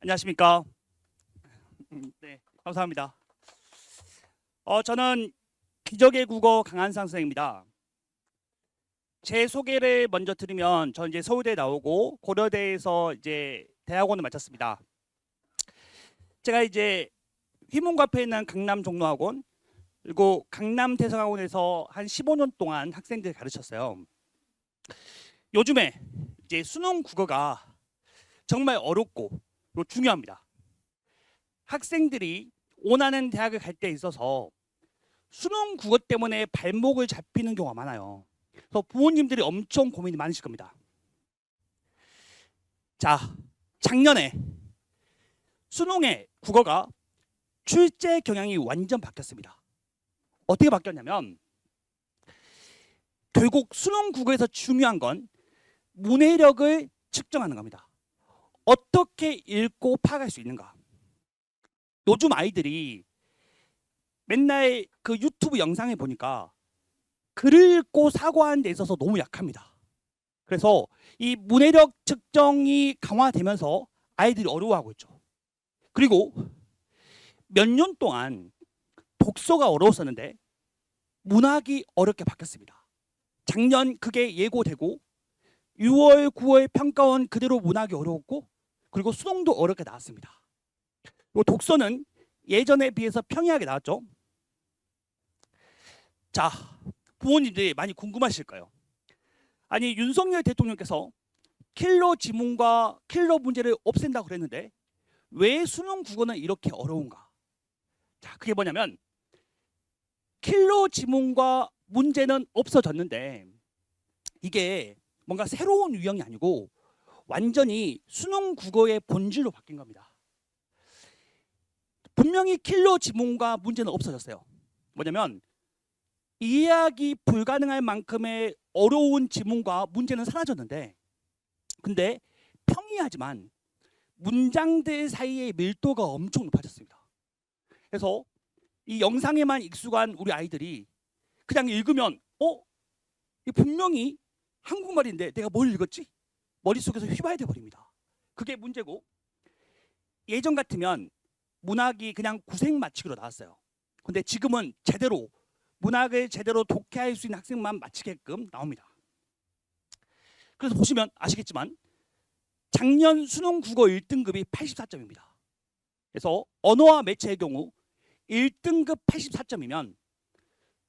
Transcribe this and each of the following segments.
안녕하십니까. 네, 감사합니다. 저는 기적의 국어 강한상 선생입니다. 제 소개를 먼저 드리면, 전 이제 서울대 나오고 고려대에서 이제 대학원을 마쳤습니다. 제가 이제 휘문과페에 있는 강남 종로학원 그리고 강남 대성학원에서 한 15년 동안 학생들 가르쳤어요. 요즘에 이제 수능 국어가 정말 어렵고 그리고 중요합니다. 학생들이 원하는 대학을 갈 때 있어서 수능 국어 때문에 발목을 잡히는 경우가 많아요. 그래서 부모님들이 엄청 고민이 많으실 겁니다. 자, 작년에 수능의 국어가 출제 경향이 완전 바뀌었습니다. 어떻게 바뀌었냐면, 결국 수능 국어에서 중요한 건 문해력을 측정하는 겁니다. 어떻게 읽고 파악할 수 있는가. 요즘 아이들이 맨날 그 유튜브 영상에 보니까 글을 읽고 사고하는 데 있어서 너무 약합니다. 그래서 이 문해력 측정이 강화되면서 아이들이 어려워하고 있죠. 그리고 몇 년 동안 독서가 어려웠었는데 문학이 어렵게 바뀌었습니다. 작년 그게 예고되고 6월, 9월 평가원 그대로 문학이 어려웠고, 그리고 수능도 어렵게 나왔습니다. 그리고 독서는 예전에 비해서 평이하게 나왔죠. 자, 부모님들이 많이 궁금하실 거예요. 아니, 윤석열 대통령께서 킬러 지문과 킬러 문제를 없앤다고 그랬는데 왜 수능 국어는 이렇게 어려운가? 자, 그게 뭐냐면, 킬러 지문과 문제는 없어졌는데 이게 뭔가 새로운 유형이 아니고 완전히 수능 국어의 본질로 바뀐 겁니다. 분명히 킬러 지문과 문제는 없어졌어요. 뭐냐면, 이해하기 불가능할 만큼의 어려운 지문과 문제는 사라졌는데, 근데 평이하지만 문장들 사이의 밀도가 엄청 높아졌습니다. 그래서 이 영상에만 익숙한 우리 아이들이 그냥 읽으면 이 분명히 한국말인데 내가 뭘 읽었지? 머릿속에서 휘발돼 버립니다. 그게 문제고, 예전 같으면 문학이 그냥 구색 맞추기로 나왔어요. 근데 지금은 제대로 문학을 제대로 독해할 수 있는 학생만 맞히게끔 나옵니다. 그래서 보시면 아시겠지만 작년 수능 국어 1등급이 84점입니다. 그래서 언어와 매체의 경우 1등급 84점이면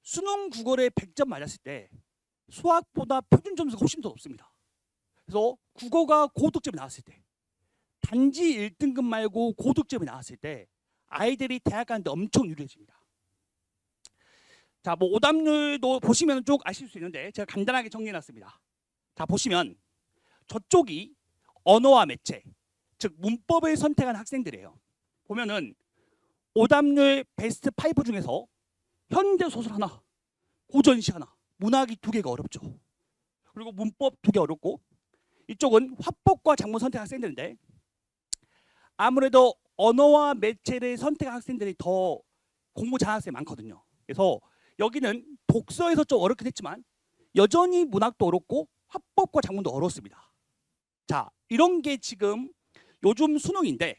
수능 국어를 100점 맞았을 때 수학보다 표준 점수가 훨씬 더 높습니다. 그래서 국어가 고득점이 나왔을 때, 단지 1등급 말고 고득점이 나왔을 때 아이들이 대학 가는데 엄청 유리해집니다. 자, 뭐 오답률도 보시면 쭉 아실 수 있는데 제가 간단하게 정리해놨습니다. 자, 보시면 저쪽이 언어와 매체, 즉 문법을 선택한 학생들이에요. 보면은 오답률 베스트 5 중에서 현대 소설 하나, 고전시 하나, 문학이 2개가 어렵죠. 그리고 문법 2개 어렵고, 이쪽은 화법과 작문 선택 학생들인데 아무래도 언어와 매체를 선택한 학생들이 더 공부 잘하는 학생이 많거든요. 그래서 여기는 독서에서 좀 어렵긴 했지만 여전히 문학도 어렵고 화법과 작문도 어렵습니다. 자, 이런 게 지금 요즘 수능인데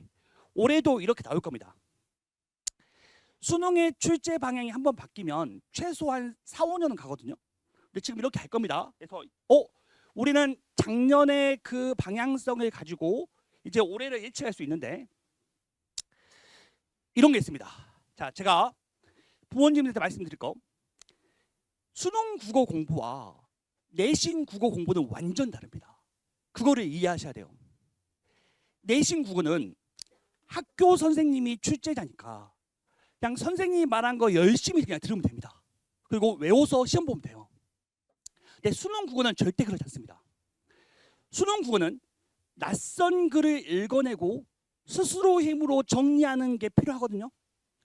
올해도 이렇게 나올 겁니다. 수능의 출제 방향이 한번 바뀌면 최소한 4, 5년은 가거든요. 근데 지금 이렇게 할 겁니다. 그래서 우리는 작년에 그 방향성을 가지고 이제 올해를 예측할 수 있는데 이런 게 있습니다. 자, 제가 부모님한테 말씀드릴 거, 수능 국어 공부와 내신 국어 공부는 완전 다릅니다. 그거를 이해하셔야 돼요. 내신 국어는 학교 선생님이 출제자니까 그냥 선생님이 말한 거 열심히 그냥 들으면 됩니다. 그리고 외워서 시험 보면 돼요. 근데 수능 국어는 절대 그렇지 않습니다. 수능 국어는 낯선 글을 읽어내고 스스로 힘으로 정리하는 게 필요하거든요.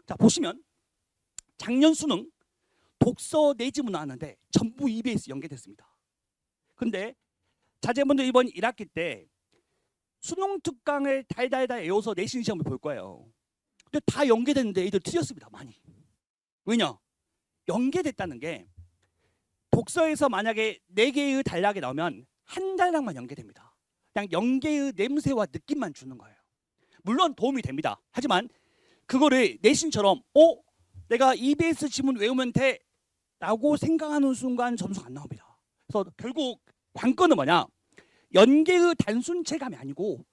자, 보시면 작년 수능 독서 내지문 나왔는데 전부 EBS 연계됐습니다. 근데 자제분들 이번 1학기 때 수능 특강을 달달달 외워서 내신 시험을 볼 거예요. 근데 다 연계됐는데 애들 틀렸습니다. 많이. 왜냐? 연계됐다는 게 독서에서 만약에 4개의 단락이 나오면 한 단락만 연계됩니다. 그냥 연계의 냄새와 느낌만 주는 거예요. 물론 도움이 됩니다. 하지만 그거를 내신처럼 내가 EBS 지문 외우면 돼 라고 생각하는 순간 점수가 안 나옵니다. 그래서 결국 관건은 뭐냐? 연계의 단순 체감이 아니고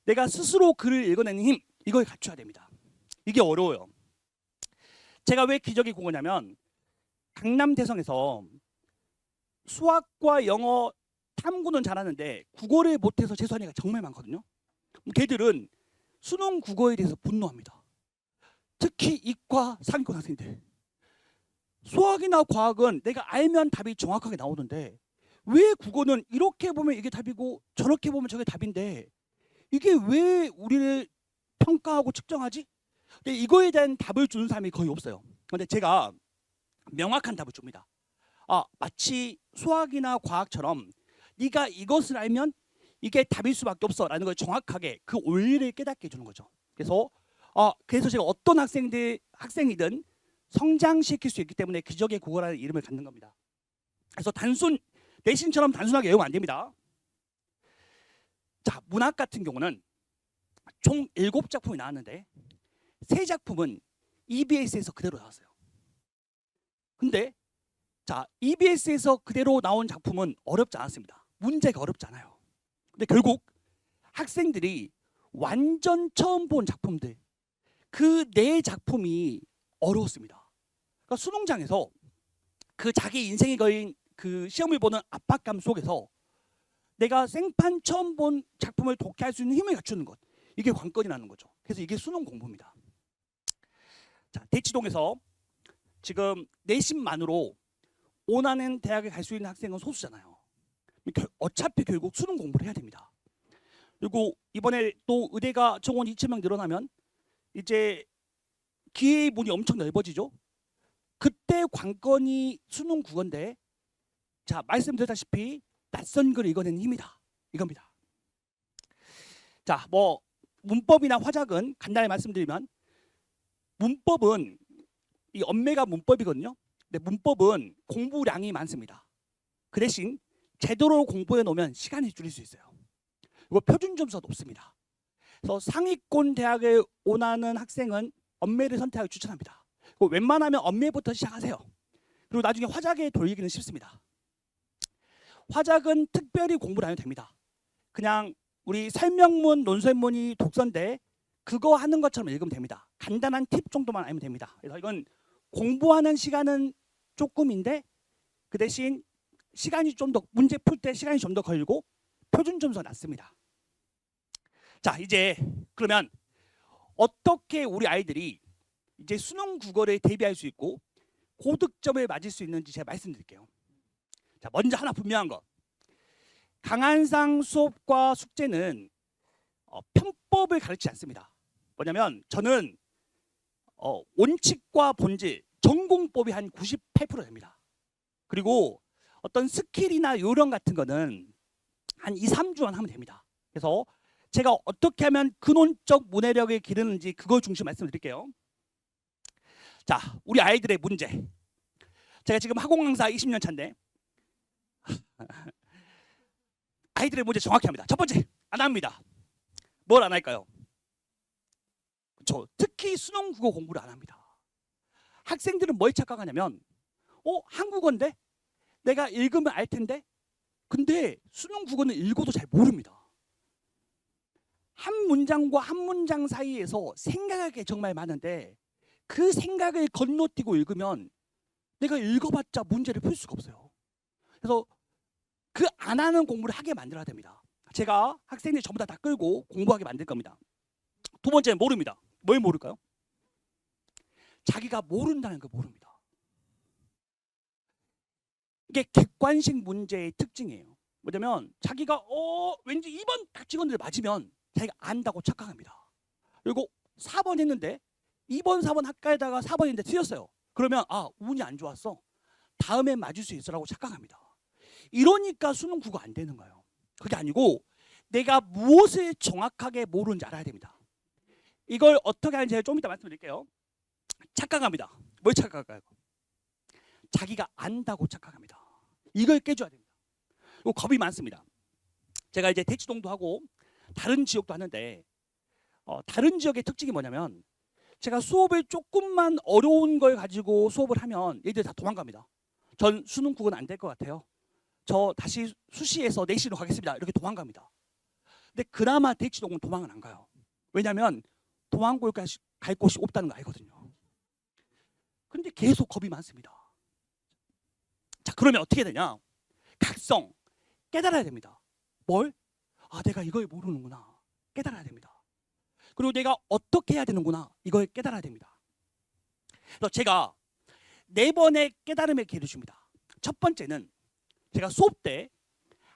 내가 스스로 글을 읽어내는 힘, 이걸 갖춰야 됩니다. 이게 어려워요. 제가 왜 기적의 국어냐면 강남대성에서 수학과 영어 탐구는 잘하는데 국어를 못해서 재수한 애가 정말 많거든요. 걔들은 수능 국어에 대해서 분노합니다. 특히 이과 상위권 학생들. 수학이나 과학은 내가 알면 답이 정확하게 나오는데 왜 국어는 이렇게 보면 이게 답이고 저렇게 보면 저게 답인데 이게 왜 우리를 평가하고 측정하지? 근데 이거에 대한 답을 주는 사람이 거의 없어요. 근데 제가 명확한 답을 줍니다. 마치 수학이나 과학처럼 네가 이것을 알면 이게 답일 수밖에 없어 라는 걸 정확하게 그 원리를 깨닫게 해주는 거죠. 그래서 제가 어떤 학생이든 성장시킬 수 있기 때문에 기적의 국어라는 이름을 갖는 겁니다. 그래서 내신처럼 단순하게 외우면 안 됩니다. 자, 문학 같은 경우는 총 7작품이 나왔는데 3작품은 EBS에서 그대로 나왔어요. 근데 자, EBS에서 그대로 나온 작품은 어렵지 않았습니다. 문제가 어렵지 않아요. 근데 결국 학생들이 완전 처음 본 작품들, 그 4작품이 어려웠습니다. 그러니까 수능장에서 그 자기 인생에 걸린 그 시험을 보는 압박감 속에서 내가 생판 처음 본 작품을 독해할 수 있는 힘을 갖추는 것, 이게 관건이라는 거죠. 그래서 이게 수능 공부입니다. 자, 대치동에서 지금 내신만으로 원하는 대학에 갈 수 있는 학생은 소수잖아요. 어차피 결국 수능 공부를 해야 됩니다. 그리고 이번에 또 의대가 정원 2,000명 늘어나면 이제 기회의 문이 엄청 넓어지죠. 그때 관건이 수능 국어인데, 자, 말씀드렸다시피 낯선 글을 읽어내는 힘이다, 이겁니다. 자, 뭐 문법이나 화작은 간단히 말씀드리면 문법은 이 엄매가 문법이거든요. 근데 문법은 공부량이 많습니다. 그 대신 제대로 공부해 놓으면 시간이 줄일 수 있어요. 그리고 표준 점수가 높습니다. 그래서 상위권 대학에 원하는 학생은 엄매를 선택하기 추천합니다. 그리고 웬만하면 엄매부터 시작하세요. 그리고 나중에 화작에 돌리기는 쉽습니다. 화작은 특별히 공부를 안 해도 됩니다. 그냥 우리 설명문, 논설문이 독서인데 그거 하는 것처럼 읽으면 됩니다. 간단한 팁 정도만 알면 됩니다. 그래서 이건 공부하는 시간은 조금인데 그 대신 시간이 좀 더, 문제 풀 때 시간이 좀 더 걸리고 표준 점수가 낮습니다. 자, 이제 그러면 어떻게 우리 아이들이 이제 수능 국어를 대비할 수 있고 고득점을 맞을 수 있는지 제가 말씀드릴게요. 자, 먼저 하나 분명한 거. 강한상 수업과 숙제는 편법을 가르치지 않습니다. 뭐냐면 저는 원칙과 본질, 전공법이 한 98% 됩니다. 그리고 어떤 스킬이나 요령 같은 거는 한 2, 3주만 하면 됩니다. 그래서 제가 어떻게 하면 근원적 문해력을 기르는지 그걸 중심 말씀드릴게요. 자, 우리 아이들의 문제. 제가 지금 학원 강사 20년 차인데 아이들의 문제 정확히 합니다. 첫 번째, 안 합니다. 뭘 안 할까요? 특히 수능 국어 공부를 안 합니다. 학생들은 뭘 착각하냐면 한국어인데 내가 읽으면 알 텐데, 근데 수능 국어는 읽어도 잘 모릅니다. 한 문장과 한 문장 사이에서 생각할 게 정말 많은데 그 생각을 건너뛰고 읽으면 내가 읽어봤자 문제를 풀 수가 없어요. 그래서 그 안 하는 공부를 하게 만들어야 됩니다. 제가 학생들 전부 다 끌고 공부하게 만들 겁니다. 두 번째는 모릅니다. 뭘 모를까요? 자기가 모른다는 걸 모릅니다. 이게 객관식 문제의 특징이에요. 뭐냐면 자기가 왠지 2번 딱 찍었는데 맞으면 자기가 안다고 착각합니다. 그리고 4번 했는데 2번, 4번 헷갈다가 4번 했는데 틀렸어요. 그러면 운이 안 좋았어. 다음엔 맞을 수 있어라고 착각합니다. 이러니까 수능 국어 안 되는 거예요. 그게 아니고 내가 무엇을 정확하게 모르는지 알아야 됩니다. 이걸 어떻게 하는지 제가 좀 이따 말씀드릴게요. 착각합니다. 뭘 착각할까요? 자기가 안다고 착각합니다. 이걸 깨줘야 됩니다. 그리고 겁이 많습니다. 제가 이제 대치동도 하고 다른 지역도 하는데 다른 지역의 특징이 뭐냐면 제가 수업을 조금만 어려운 걸 가지고 수업을 하면 얘들 다 도망갑니다. 전 수능 국은 안 될 것 같아요. 저 다시 수시에서 내시로 가겠습니다. 이렇게 도망갑니다. 근데 그나마 대치동은 도망은 안 가요. 왜냐하면 도망갈 갈 곳이 없다는 거 알거든요. 근데 계속 겁이 많습니다. 자, 그러면 어떻게 되냐? 각성, 깨달아야 됩니다. 뭘? 아, 내가 이걸 모르는구나. 깨달아야 됩니다. 그리고 내가 어떻게 해야 되는구나. 이걸 깨달아야 됩니다. 그래서 제가 4번의 깨달음의 기회를 줍니다. 첫 번째는 제가 수업 때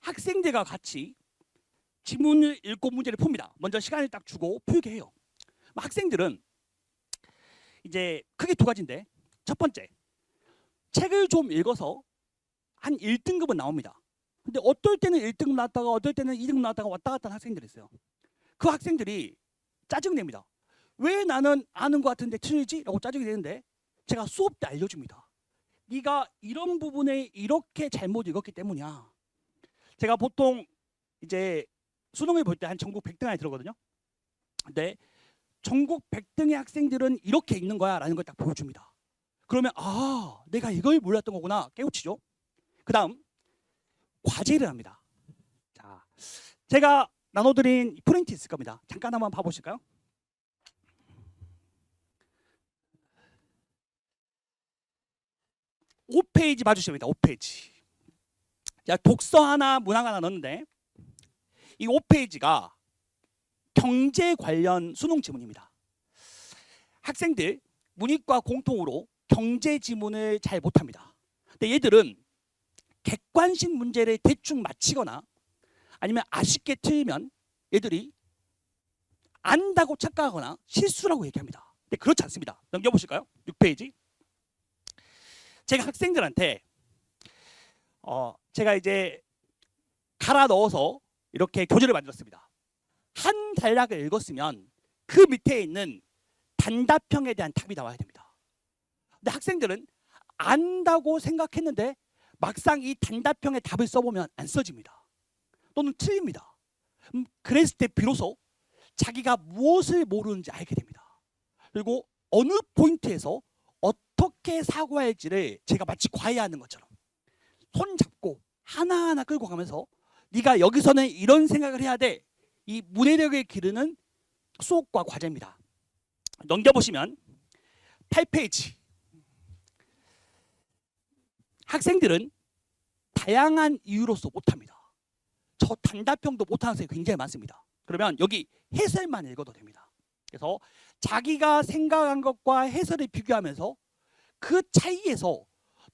학생들과 같이 지문을 읽고 문제를 풉니다. 먼저 시간을 딱 주고 풀게 해요. 학생들은 이제 크게 2가지인데, 첫 번째, 책을 좀 읽어서 한 1등급은 나옵니다. 근데 어떨 때는 1등급 나왔다가 어떨 때는 2등급 나왔다가 왔다 갔다 하는 학생들이 있어요. 그 학생들이 짜증냅니다. 왜 나는 아는 것 같은데 틀리지? 라고 짜증이 내는데 제가 수업 때 알려줍니다. 네가 이런 부분에 이렇게 잘못 읽었기 때문이야. 제가 보통 이제 수능을 볼 때 한 전국 100등 안에 들어거든요. 근데 전국 100등의 학생들은 이렇게 읽는 거야 라는 걸 딱 보여줍니다. 그러면 아, 내가 이걸 몰랐던 거구나 깨우치죠. 그 다음 과제를 합니다. 자, 제가 나눠드린 프린트 있을 겁니다. 잠깐 한번 봐보실까요? (5페이지) 봐주시면 됩니다. 5페이지. 자, 독서 하나, 문학 하나 넣었는데 이 5페이지가 경제 관련 수능 지문입니다. 학생들 문이과 공통으로 경제 지문을 잘 못합니다. 근데 얘들은 객관식 문제를 대충 맞히거나 아니면 아쉽게 틀리면 얘들이 안다고 착각하거나 실수라고 얘기합니다. 근데 그렇지 않습니다. 넘겨보실까요? 6페이지. 제가 학생들한테 제가 이제 갈아 넣어서 이렇게 교재를 만들었습니다. 한 단락을 읽었으면 그 밑에 있는 단답형에 대한 답이 나와야 됩니다. 근데 학생들은 안다고 생각했는데 막상 이 단답형의 답을 써보면 안 써집니다. 또는 틀립니다. 그랬을 때 비로소 자기가 무엇을 모르는지 알게 됩니다. 그리고 어느 포인트에서 어떻게 사고할지를 제가 마치 과외하는 것처럼 손 잡고 하나하나 끌고 가면서 네가 여기서는 이런 생각을 해야 돼. 이 문해력을 기르는 수업과 과제입니다. 넘겨보시면 8페이지. 학생들은 다양한 이유로서 못합니다. 저 단답형도 못하는 학생이 굉장히 많습니다. 그러면 여기 해설만 읽어도 됩니다. 그래서 자기가 생각한 것과 해설을 비교하면서 그 차이에서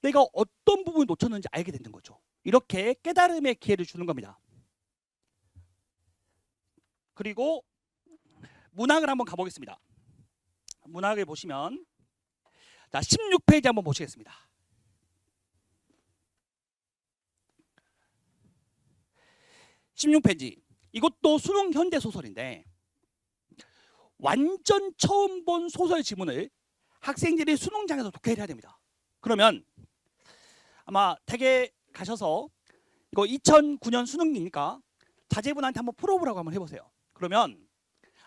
내가 어떤 부분을 놓쳤는지 알게 되는 거죠. 이렇게 깨달음의 기회를 주는 겁니다. 그리고 문학을 한번 가보겠습니다. 문학을 보시면 자 16페이지 한번 보시겠습니다. 16페이지. 이것도 수능 현대 소설인데 완전 처음 본 소설 지문을 학생들이 수능장에서 독해를 해야 됩니다. 그러면 아마 댁에 가셔서 이거 2009년 수능이니까 자제분한테 한번 풀어보라고 한번 해보세요. 그러면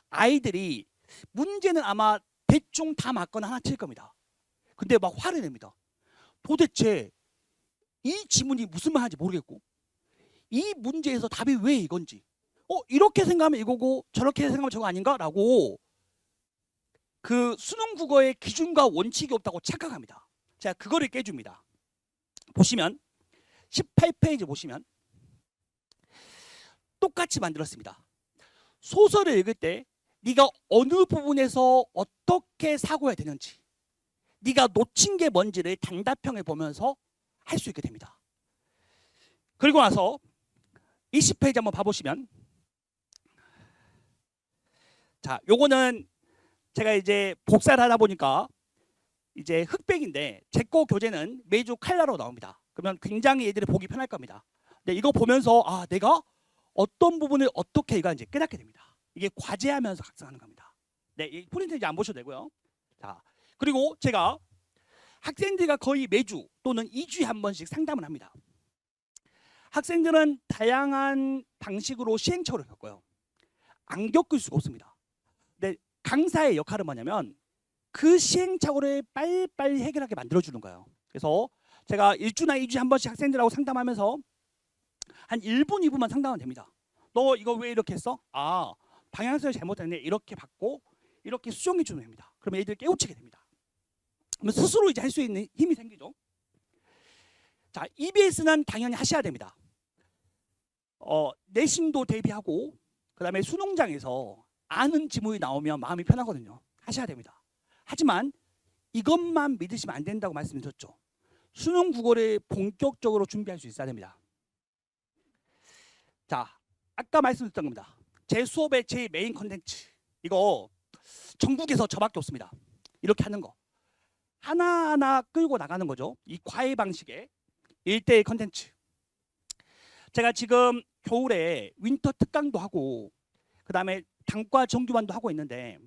아이들이 문제는 아마 대충 다 맞거나 하나 틀릴 겁니다. 근데 막 화를 냅니다. 도대체 이 지문이 무슨 말 하는지 모르겠고 이 문제에서 답이 왜 이건지 이렇게 생각하면 이거고 저렇게 생각하면 저거 아닌가? 라고 그 수능 국어의 기준과 원칙이 없다고 착각합니다. 제가 그거를 깨줍니다. 보시면 18페이지 보시면 똑같이 만들었습니다. 소설을 읽을 때 네가 어느 부분에서 어떻게 사고해야 되는지 네가 놓친 게 뭔지를 단답형을 보면서 할 수 있게 됩니다. 그리고 나서 20페이지 한번 봐보시면 자, 요거는 제가 이제 복사를 하다 보니까 이제 흑백인데 제 거 교재는 매주 칼라로 나옵니다. 그러면 굉장히 얘들이 보기 편할 겁니다. 근데 이거 보면서 아, 내가 어떤 부분을 어떻게 읽었는지 깨닫게 됩니다. 이게 과제하면서 학습하는 겁니다. 네, 이 프린트 이제 안 보셔도 되고요. 자, 그리고 제가 학생들과 거의 매주 또는 2주에 한 번씩 상담을 합니다. 학생들은 다양한 방식으로 시행착오를 겪어요. 안 겪을 수가 없습니다. 근데 강사의 역할은 뭐냐면 그 시행착오를 빨리빨리 해결하게 만들어주는 거예요. 그래서 제가 1주나 2주에 한 번씩 학생들하고 상담하면서 한 1분, 2분만 상담하면 됩니다. 너 이거 왜 이렇게 했어? 아, 방향성이 잘못됐네. 이렇게 받고 이렇게 수정해 주면 됩니다. 그러면 애들 깨우치게 됩니다. 그러면 스스로 이제 할 수 있는 힘이 생기죠. 자, EBS는 당연히 하셔야 됩니다. 내신도 대비하고 그다음에 수능장에서 아는 지문이 나오면 마음이 편하거든요. 하셔야 됩니다. 하지만 이것만 믿으시면 안 된다고 말씀드렸죠. 수능 국어를 본격적으로 준비할 수 있어야 됩니다. 자, 아까 말씀드렸던 겁니다. 제 수업의 제 메인 컨텐츠, 이거 전국에서 저밖에 없습니다. 이렇게 하는 거 하나하나 끌고 나가는 거죠. 이 과외 방식의 1대1 컨텐츠. 제가 지금 겨울에 윈터 특강도 하고 그다음에 단과 정규반도 하고 있는데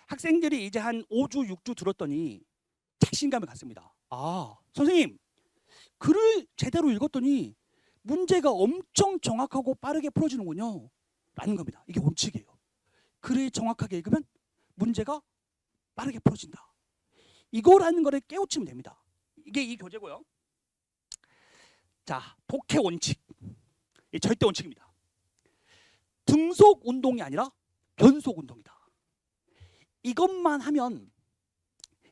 학생들이 이제 한 5주, 6주 들었더니 자신감을 갖습니다. 아, 선생님, 글을 제대로 읽었더니 문제가 엄청 정확하고 빠르게 풀어지는군요. 라는 겁니다. 이게 원칙이에요. 글을 정확하게 읽으면 문제가 빠르게 풀어진다. 이거라는 거를 깨우치면 됩니다. 이게 이 교재고요. 자, 독해 원칙. 이 절대 원칙입니다. 등속 운동이 아니라 변속 운동이다. 이것만 하면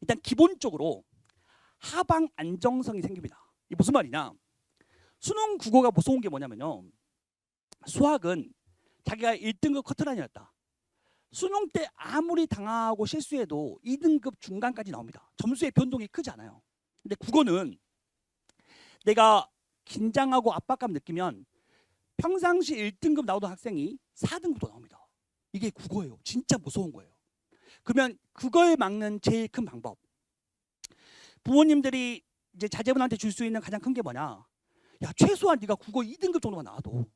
일단 기본적으로 하방 안정성이 생깁니다. 이게 무슨 말이냐? 수능 국어가 무서운 게 뭐냐면요. 수학은 자기가 1등급 커트라인이었다. 수능 때 아무리 당하고 실수해도 2등급 중간까지 나옵니다. 점수의 변동이 크지 않아요. 근데 국어는 내가 긴장하고 압박감 느끼면 평상시 1등급 나오던 학생이 4등급도 나옵니다. 이게 국어예요. 진짜 무서운 거예요. 그러면 그걸 막는 제일 큰 방법. 부모님들이 이제 자제분한테 줄 수 있는 가장 큰 게 뭐냐? 야, 최소한 네가 국어 2등급 정도만 나와도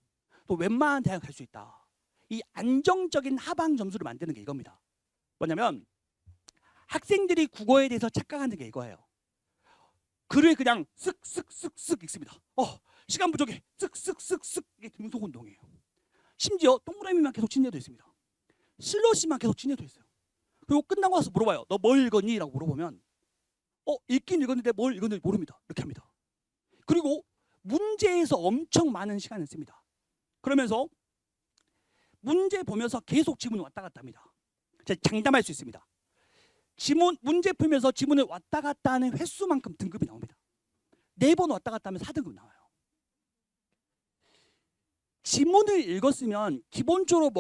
또 웬만한 대학 갈 수 있다. 이 안정적인 하방 점수를 만드는 게 이겁니다. 뭐냐면 학생들이 국어에 대해서 착각하는 게 이거예요. 글을 그냥 쓱쓱쓱쓱 읽습니다. 시간 부족해. 쓱쓱쓱쓱. 이게 등속 운동이에요. 심지어 동그라미만 계속 진행도 있습니다. 슬러시만 계속 진행도 있어요. 그리고 끝나고 나서 물어봐요. 너 뭘 읽었니? 라고 물어보면 읽긴 읽었는데 뭘 읽었는지 모릅니다. 이렇게 합니다. 그리고 문제에서 엄청 많은 시간을 씁니다. 그러면서 문제 보면서 계속 지문을 왔다 갔다 합니다. 제가 장담할 수 있습니다. 문제 풀면서 지문을 왔다 갔다 하는 횟수만큼 등급이 나옵니다. 4번 왔다 갔다 하면 4등급 나와요. 지문을 읽었으면 기본적으로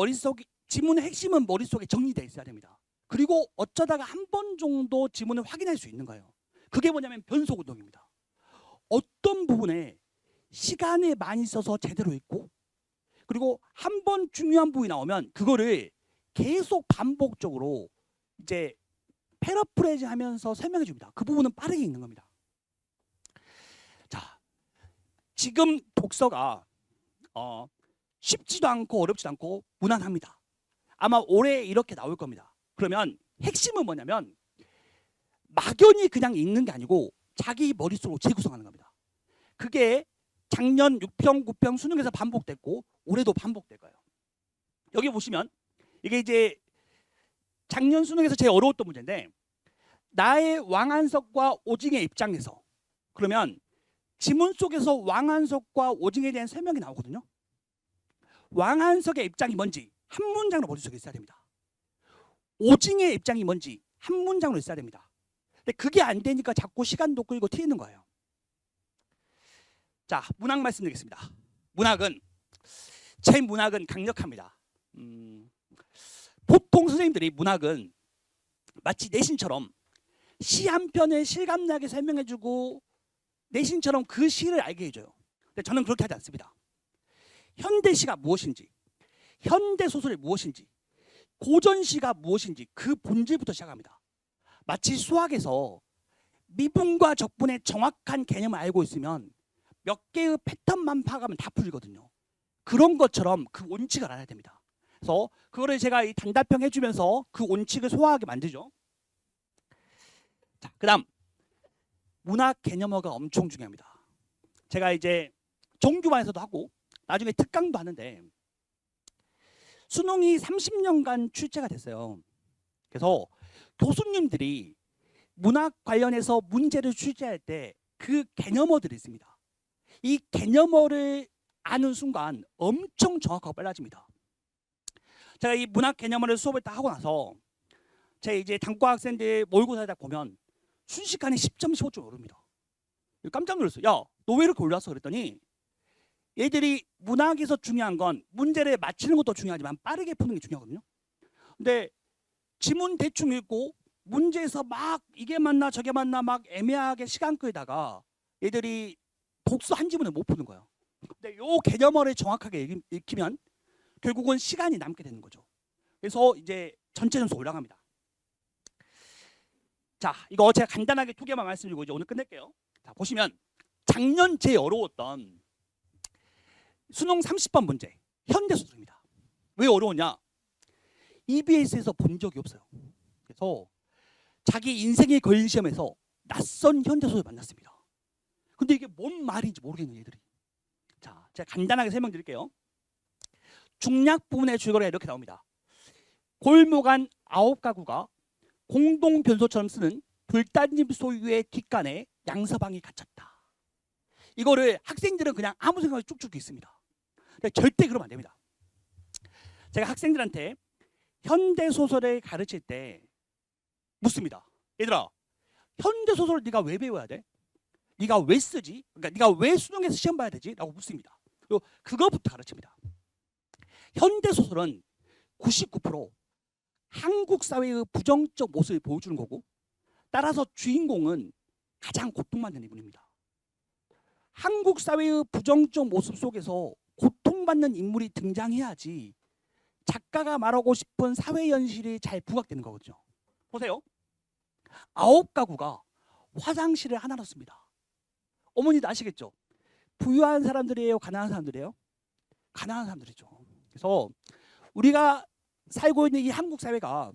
지문의 핵심은 머릿속에 정리되어 있어야 됩니다. 그리고 어쩌다가 한 번 정도 지문을 확인할 수 있는 거예요. 그게 뭐냐면 변속 운동입니다. 어떤 부분에 시간을 많이 써서 제대로 읽고 그리고 한 번 중요한 부분이 나오면 그거를 계속 반복적으로 이제 패러프레이즈 하면서 설명해 줍니다. 그 부분은 빠르게 읽는 겁니다. 자, 지금 독서가 쉽지도 않고 어렵지도 않고 무난합니다. 아마 올해 이렇게 나올 겁니다. 그러면 핵심은 뭐냐면 막연히 그냥 읽는 게 아니고 자기 머릿속으로 재구성하는 겁니다. 그게 작년 6평, 9평 수능에서 반복됐고 올해도 반복될 거예요. 여기 보시면 이게 이제 작년 수능에서 제일 어려웠던 문제인데 나의 왕한석과 오징의 입장에서 그러면 지문 속에서 왕한석과 오징에 대한 설명이 나오거든요. 왕한석의 입장이 뭔지 한 문장으로 머릿속에 있어야 됩니다. 오징의 입장이 뭔지 한 문장으로 있어야 됩니다. 근데 그게 안 되니까 자꾸 시간도 끌고 튀는 거예요. 자, 문학 말씀드리겠습니다. 제 문학은 강력합니다. 보통 선생님들이 문학은 마치 내신처럼 시 한 편을 실감나게 설명해주고 내신처럼 그 시를 알게 해줘요. 근데 저는 그렇게 하지 않습니다. 현대시가 무엇인지, 현대소설이 무엇인지, 고전시가 무엇인지 그 본질부터 시작합니다. 마치 수학에서 미분과 적분의 정확한 개념을 알고 있으면 몇 개의 패턴만 파악하면 다 풀리거든요. 그런 것처럼 그 원칙을 알아야 됩니다. 그래서 그거를 제가 이 단답형 해주면서 그 원칙을 소화하게 만들죠. 자, 그다음 문학 개념어가 엄청 중요합니다. 제가 이제 정규반에서도 하고 나중에 특강도 하는데 수능이 30년간 출제가 됐어요. 그래서 교수님들이 문학 관련해서 문제를 출제할 때 그 개념어들이 있습니다. 이 개념어를 아는 순간 엄청 정확하고 빨라집니다. 제가 이 문학 개념어를 수업을 다 하고 나서 제 이제 단과 학생들 모의고사에다 보면 순식간에 10점, 15점 오릅니다. 깜짝 놀랐어요. 야, 너 왜 이렇게 올랐어? 그랬더니 얘들이 문학에서 중요한 건 문제를 맞히는 것도 중요하지만 빠르게 푸는 게 중요하거든요. 근데 지문 대충 읽고 문제에서 막 이게 맞나 저게 맞나 막 애매하게 시간 끌다가 얘들이 독서 한 지문을 못 푸는 거예요. 근데 요 개념어를 정확하게 읽히면 결국은 시간이 남게 되는 거죠. 그래서 이제 전체 점수 올라갑니다. 자, 이거 제가 간단하게 2개만 말씀드리고 이제 오늘 끝낼게요. 자, 보시면 작년 제일 어려웠던 수능 30번 문제 현대소설입니다. 왜 어려웠냐? EBS에서 본 적이 없어요. 그래서 자기 인생에 걸린 시험에서 낯선 현대소설을 만났습니다. 근데 이게 뭔 말인지 모르겠는 얘들이. 자, 제가 간단하게 설명드릴게요. 중략 부분의 줄거리가 이렇게 나옵니다. 골목 안 9가구가 공동 변소처럼 쓰는 불단집 소유의 뒷간에 양서방이 갇혔다. 이거를 학생들은 그냥 아무 생각이 쭉쭉 있습니다. 절대 그러면 안 됩니다. 제가 학생들한테 현대소설을 가르칠 때 묻습니다. 얘들아, 현대소설을 네가 왜 배워야 돼? 네가 왜 쓰지? 그러니까 네가 왜 수능에서 시험 봐야 되지? 라고 묻습니다. 그리고 그거부터 가르칩니다. 현대소설은 99% 한국 사회의 부정적 모습을 보여주는 거고, 따라서 주인공은 가장 고통받는 인물입니다. 한국 사회의 부정적 모습 속에서 고통받는 인물이 등장해야지 작가가 말하고 싶은 사회 현실이 잘 부각되는 거거든요. 보세요. 9가구가 화장실을 하나로 씁니다. 어머니도 아시겠죠? 부유한 사람들이에요? 가난한 사람들이에요? 가난한 사람들이죠. 그래서 우리가 살고 있는 이 한국 사회가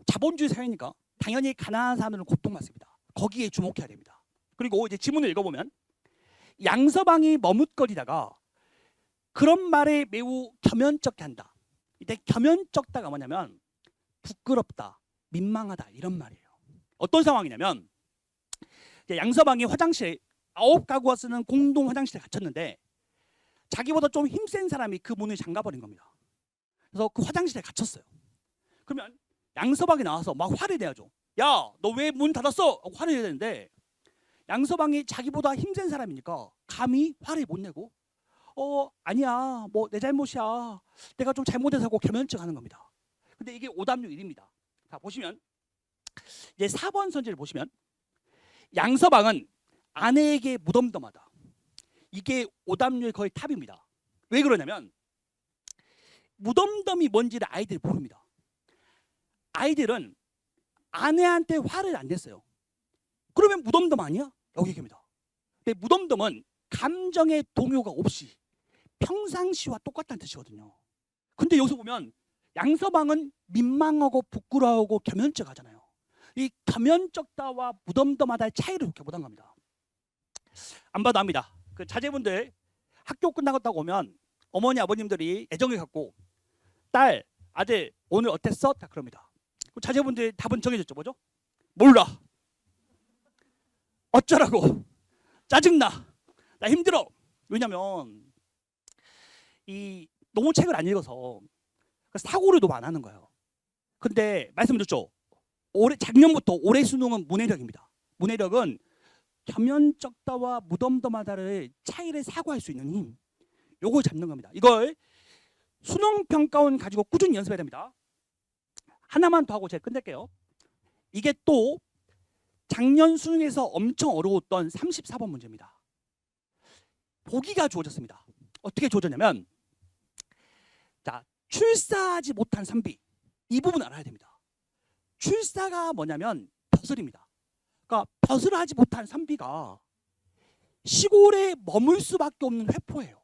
자본주의 사회니까 당연히 가난한 사람들은 고통받습니다. 거기에 주목해야 됩니다. 그리고 이제 지문을 읽어보면 양서방이 머뭇거리다가 그런 말에 매우 겸연쩍게 한다. 이때 겸연쩍다가 뭐냐면 부끄럽다, 민망하다 이런 말이에요. 어떤 상황이냐면 이제 양서방이 화장실에 9가구가 쓰는 공동 화장실에 갇혔는데 자기보다 좀 힘센 사람이 그 문을 잠가버린 겁니다. 그래서 그 화장실에 갇혔어요. 그러면 양서방이 나와서 막 화를 내야죠. 야, 너 왜 문 닫았어? 하고 화를 내야 되는데 양서방이 자기보다 힘센 사람이니까 감히 화를 못 내고 아니야, 뭐 내 잘못이야, 내가 좀 잘못해서 하고 겸연쩍 하는 겁니다. 근데 이게 오답률 1입니다. 자, 보시면 이제 4번 선지를 보시면 양서방은 아내에게 무덤덤하다. 이게 오답률 거의 탑입니다. 왜 그러냐면 무덤덤이 뭔지를 아이들이 모릅니다. 아이들은 아내한테 화를 안 냈어요. 그러면 무덤덤 아니야? 라고 얘기합니다. 근데 무덤덤은 감정의 동요가 없이 평상시와 똑같다는 뜻이거든요. 근데 여기서 보면 양서방은 민망하고 부끄러워하고 겸연쩍 하잖아요. 이 겸연쩍다와 무덤덤하다의 차이를 이렇게 못한 겁니다. 안 봐도 압니다. 그 자제분들 학교 끝나고 오면 어머니 아버님들이 애정을 갖고 딸, 아들 오늘 어땠어? 다 그럽니다. 자제분들 답은 정해졌죠. 뭐죠? 몰라. 어쩌라고. 짜증나. 나 힘들어. 왜냐면 이 너무 책을 안 읽어서 사고를 너무 안 하는 거예요. 근데 말씀드렸죠. 작년부터 올해 수능은 문해력입니다. 문해력은 겸연쩍다와 무덤덤하다를 차이를 사고할 수 있는 힘, 요걸 잡는 겁니다. 이걸 수능 평가원 가지고 꾸준히 연습해야 됩니다. 하나만 더 하고 제가 끝낼게요. 이게 또 작년 수능에서 엄청 어려웠던 34번 문제입니다. 보기가 주어졌습니다. 어떻게 주어졌냐면 자, 출사하지 못한 산비, 이 부분 알아야 됩니다. 출사가 뭐냐면 벼슬입니다. 그러니까 벼슬을 하지 못한 산비가 시골에 머물 수밖에 없는 회포예요.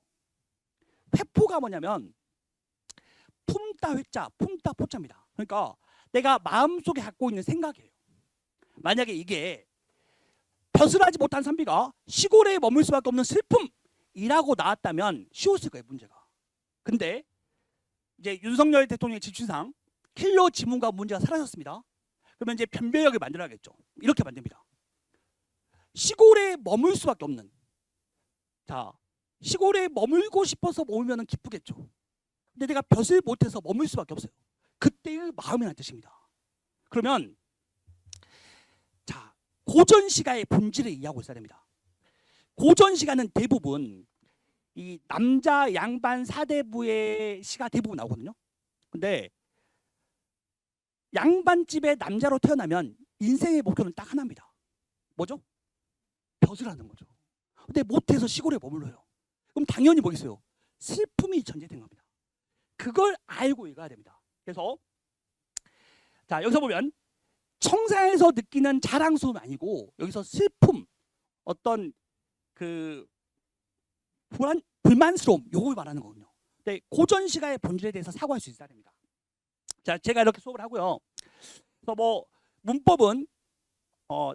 회포가 뭐냐면 품다 회자, 품다 포자입니다. 그러니까 내가 마음속에 갖고 있는 생각이에요. 만약에 이게 벼슬하지 못한 산비가 시골에 머물 수밖에 없는 슬픔이라고 나왔다면 쉬웠을 거예요, 문제가. 근데 이제 윤석열 대통령의 지침상 킬러 지문과 문제가 사라졌습니다. 그러면 이제 변별력을 만들어야겠죠. 이렇게 만듭니다. 시골에 머물 수밖에 없는. 자, 시골에 머물고 싶어서 머물면 기쁘겠죠. 근데 내가 볕을 못해서 머물 수밖에 없어요. 그때의 마음이라는 뜻입니다. 그러면 자, 고전 시가의 본질을 이해하고 있어야 됩니다. 고전 시가는 대부분 이 남자 양반 사대부의 시가 대부분 나오거든요. 근데 양반집의 남자로 태어나면 인생의 목표는 딱 하나입니다. 뭐죠? 벼슬 하는 거죠. 근데 못해서 시골에 머물러요. 그럼 당연히 뭐겠어요? 슬픔이 전제된 겁니다. 그걸 알고 읽어야 됩니다. 그래서 자, 여기서 보면 청사에서 느끼는 자랑스러움이 아니고 여기서 슬픔, 어떤 그 불만스러움, 요걸 말하는 거거든요. 근데 고전 시가의 본질에 대해서 사고할 수 있어야 됩니다. 자, 제가 이렇게 수업을 하고요. 그래서 뭐 문법은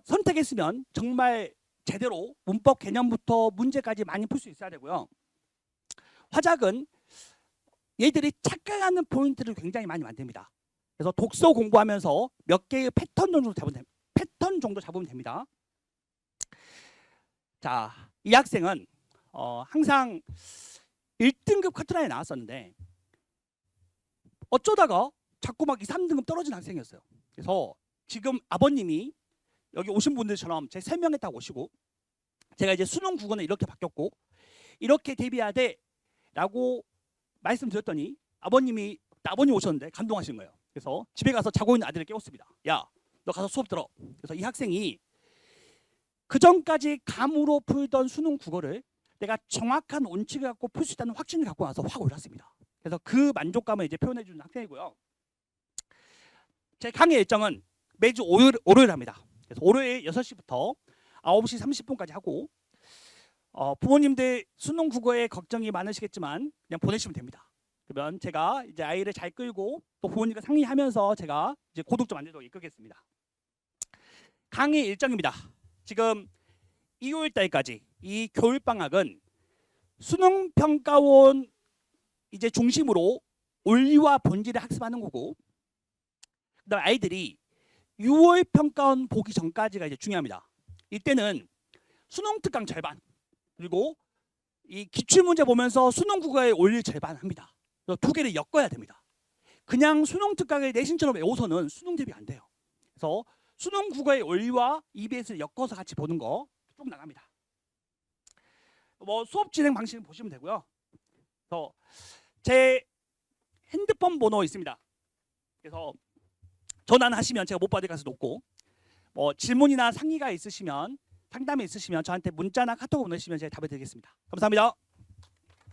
선택했으면 정말 제대로 문법 개념부터 문제까지 많이 풀 수 있어야 되고요. 화작은 얘들이 착각하는 포인트를 굉장히 많이 만듭니다. 그래서 독서 공부하면서 몇 개의 패턴 정도 잡으면 됩니다. 자, 이 학생은 항상 1등급 커트라인에 나왔었는데 어쩌다가 자꾸 막 2, 3등급 떨어진 학생이었어요. 그래서 지금 아버님이 여기 오신 분들처럼 제 설명에 딱 오시고 제가 이제 수능 국어는 이렇게 바뀌었고 이렇게 대비해야 돼 라고 말씀드렸더니 아버님 오셨는데 감동하신 거예요. 그래서 집에 가서 자고 있는 아들을 깨웠습니다. 야, 너 가서 수업 들어. 그래서 이 학생이 그 전까지 감으로 풀던 수능 국어를 내가 정확한 원칙을 갖고 풀 수 있다는 확신을 갖고 와서 확 올랐습니다. 그래서 그 만족감을 이제 표현해 주는 학생이고요. 제 강의 일정은 매주 월요일 합니다. 그래서 월요일 6시부터 9시 30분까지 하고 부모님들 수능 국어에 걱정이 많으시겠지만 그냥 보내시면 됩니다. 그러면 제가 이제 아이를 잘 끌고 또 부모님과 상의하면서 제가 이제 고득점 만들도록 이끌겠습니다. 강의 일정입니다. 지금 일요일 달까지 이 겨울 방학은 수능 평가원 이제 중심으로 원리와 본질을 학습하는 거고, 그다음 아이들이 6월 평가원 보기 전까지가 이제 중요합니다. 이때는 수능 특강 절반 그리고 이 기출문제 보면서 수능 국어의 원리 절반 합니다. 그래서 두 개를 엮어야 됩니다. 그냥 수능 특강을 내신처럼 외워서는 수능 대비 안 돼요. 그래서 수능 국어의 원리와 EBS를 엮어서 같이 보는 거 쭉 나갑니다. 뭐 수업 진행 방식을 보시면 되고요. 그래서 제 핸드폰 번호 있습니다. 그래서 전화하시면 제가 못 받을 가능성이 높고, 뭐 질문이나 상의가 있으시면, 상담이 있으시면 저한테 문자나 카톡을 보내시면 제가 답을 드리겠습니다. 감사합니다.